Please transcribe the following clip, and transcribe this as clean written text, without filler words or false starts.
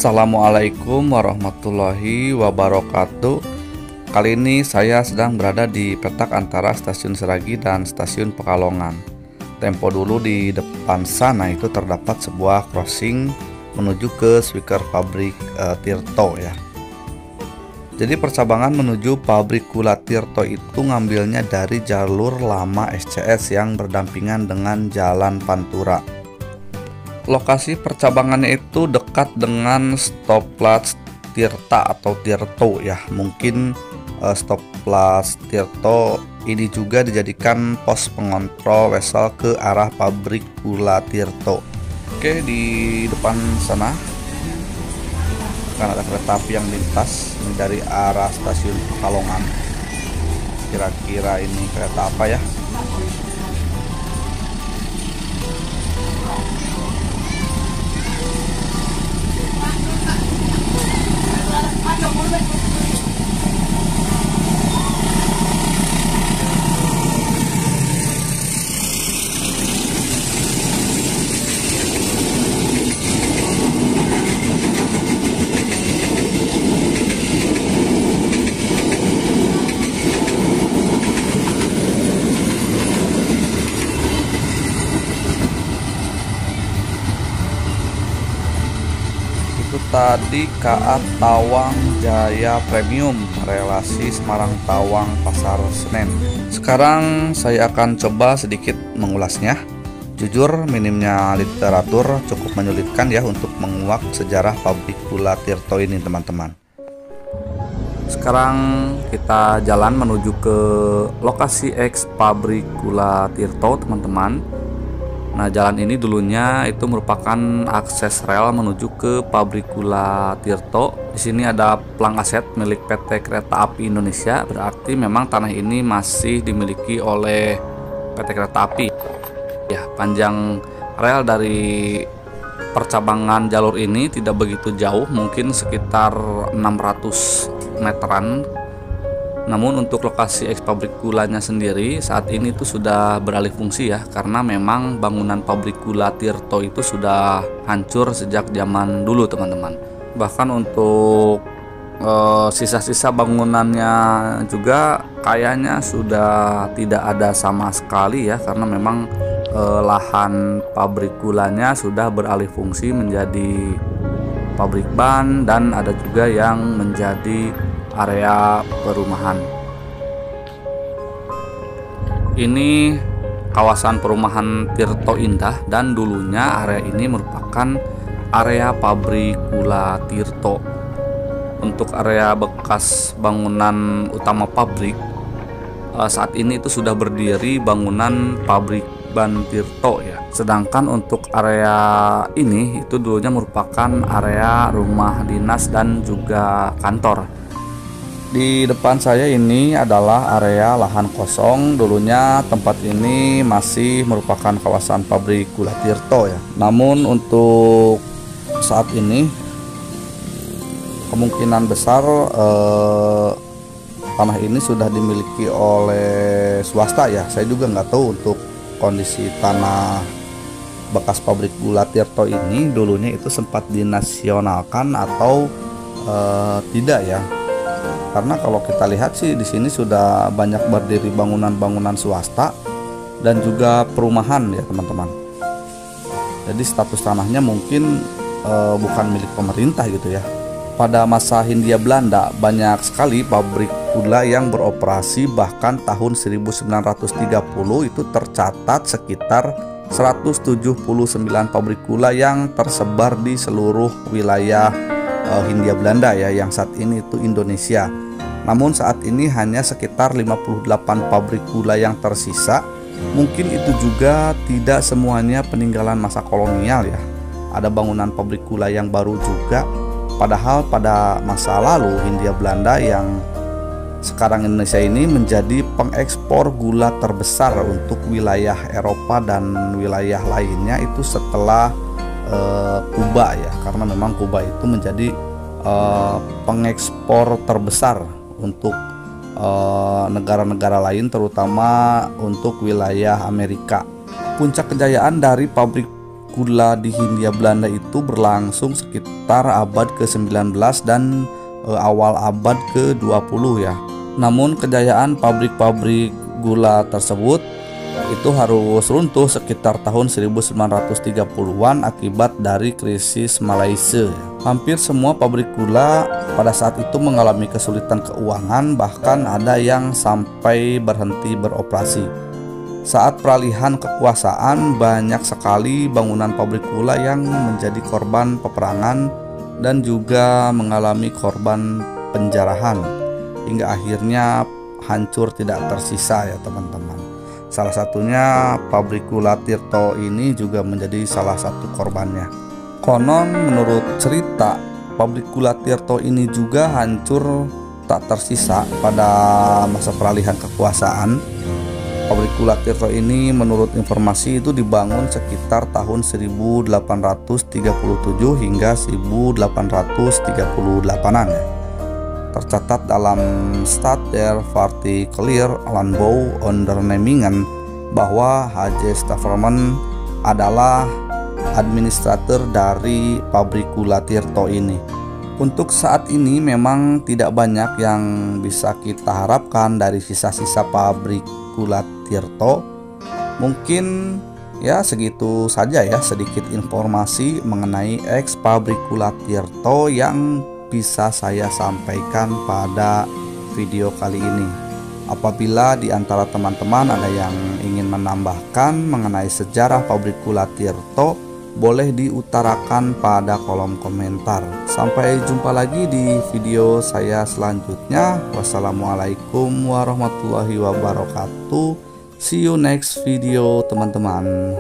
Assalamualaikum warahmatullahi wabarakatuh. Kali ini saya sedang berada di petak antara stasiun Seragi dan stasiun Pekalongan. Tempo dulu di depan sana itu terdapat sebuah crossing menuju ke Swiker pabrik Tirto ya. Jadi percabangan menuju pabrik gula Tirto itu ngambilnya dari jalur lama SCS yang berdampingan dengan Jalan Pantura. Lokasi percabangannya itu dekat dengan stoplatz Tirta atau Tirto ya. Mungkin stoplatz Tirto ini juga dijadikan pos pengontrol wesel ke arah pabrik gula Tirto. Oke, di depan sana akan ada kereta api yang lintas ini dari arah stasiun Pekalongan. Kira-kira ini kereta apa ya? Tadi KA Tawang Jaya Premium relasi Semarang Tawang Pasar Senen. Sekarang saya akan coba sedikit mengulasnya. Jujur minimnya literatur cukup menyulitkan ya untuk menguak sejarah pabrik gula Tirto ini teman-teman. Sekarang kita jalan menuju ke lokasi eks pabrik gula Tirto teman-teman. Nah, jalan ini dulunya itu merupakan akses rel menuju ke pabrik gula Tirto. Di sini ada plang aset milik PT Kereta Api Indonesia, berarti memang tanah ini masih dimiliki oleh PT Kereta Api. Ya, panjang rel dari percabangan jalur ini tidak begitu jauh, mungkin sekitar 600 meteran. Namun untuk lokasi eks pabrik gulanya sendiri saat ini itu sudah beralih fungsi ya, karena memang bangunan pabrik gula Tirto itu sudah hancur sejak zaman dulu teman-teman. Bahkan untuk sisa-sisa bangunannya juga kayaknya sudah tidak ada sama sekali ya, karena memang lahan pabrik gulanya sudah beralih fungsi menjadi pabrik ban dan ada juga yang menjadi area perumahan. Ini kawasan perumahan Tirto Indah dan dulunya area ini merupakan area pabrik gula Tirto. Untuk area bekas bangunan utama pabrik saat ini itu sudah berdiri bangunan pabrik ban Tirto ya. Sedangkan untuk area ini itu dulunya merupakan area rumah dinas dan juga kantor. Di depan saya ini adalah area lahan kosong. Dulunya tempat ini masih merupakan kawasan pabrik gula Tirto ya. Namun untuk saat ini kemungkinan besar tanah ini sudah dimiliki oleh swasta ya. Saya juga nggak tahu untuk kondisi tanah bekas pabrik gula Tirto ini dulunya itu sempat dinasionalkan atau tidak ya. Karena kalau kita lihat sih di sini sudah banyak berdiri bangunan-bangunan swasta dan juga perumahan ya teman-teman. Jadi status tanahnya mungkin bukan milik pemerintah gitu ya. Pada masa Hindia Belanda banyak sekali pabrik gula yang beroperasi, bahkan tahun 1930 itu tercatat sekitar 179 pabrik gula yang tersebar di seluruh wilayah Hindia Belanda ya, yang saat ini itu Indonesia. Namun saat ini hanya sekitar 58 pabrik gula yang tersisa. Mungkin itu juga tidak semuanya peninggalan masa kolonial ya. Ada bangunan pabrik gula yang baru juga. Padahal pada masa lalu Hindia Belanda yang sekarang Indonesia ini menjadi pengekspor gula terbesar untuk wilayah Eropa dan wilayah lainnya itu setelah Kuba ya, karena memang Kuba itu menjadi pengekspor terbesar untuk negara-negara lain, terutama untuk wilayah Amerika. Puncak kejayaan dari pabrik gula di Hindia Belanda itu berlangsung sekitar abad ke-19 dan awal abad ke-20 ya. Namun kejayaan pabrik-pabrik gula tersebut itu harus runtuh sekitar tahun 1930-an akibat dari krisis Malaysia. Hampir semua pabrik gula pada saat itu mengalami kesulitan keuangan, bahkan ada yang sampai berhenti beroperasi. Saat peralihan kekuasaan, banyak sekali bangunan pabrik gula yang menjadi korban peperangan dan juga mengalami korban penjarahan, hingga akhirnya hancur tidak tersisa ya teman-teman. Salah satunya pabrik gula Tirto ini juga menjadi salah satu korbannya. Konon menurut cerita, pabrik gula Tirto ini juga hancur tak tersisa pada masa peralihan kekuasaan. Pabrik gula Tirto ini menurut informasi itu dibangun sekitar tahun 1837 hingga 1838-an ya. Tercatat dalam Stad der Particulier Landbouw Ondernemingen bahwa H.J. Staverman adalah administrator dari pabrik gula Tirto ini. Untuk saat ini memang tidak banyak yang bisa kita harapkan dari sisa-sisa pabrik gula Tirto. Mungkin ya segitu saja ya sedikit informasi mengenai ex pabrik gula Tirto yang bisa saya sampaikan pada video kali ini. Apabila di antara teman-teman ada yang ingin menambahkan mengenai sejarah pabrik gula Tirto, boleh diutarakan pada kolom komentar. Sampai jumpa lagi di video saya selanjutnya. Wassalamualaikum warahmatullahi wabarakatuh. See you next video teman-teman.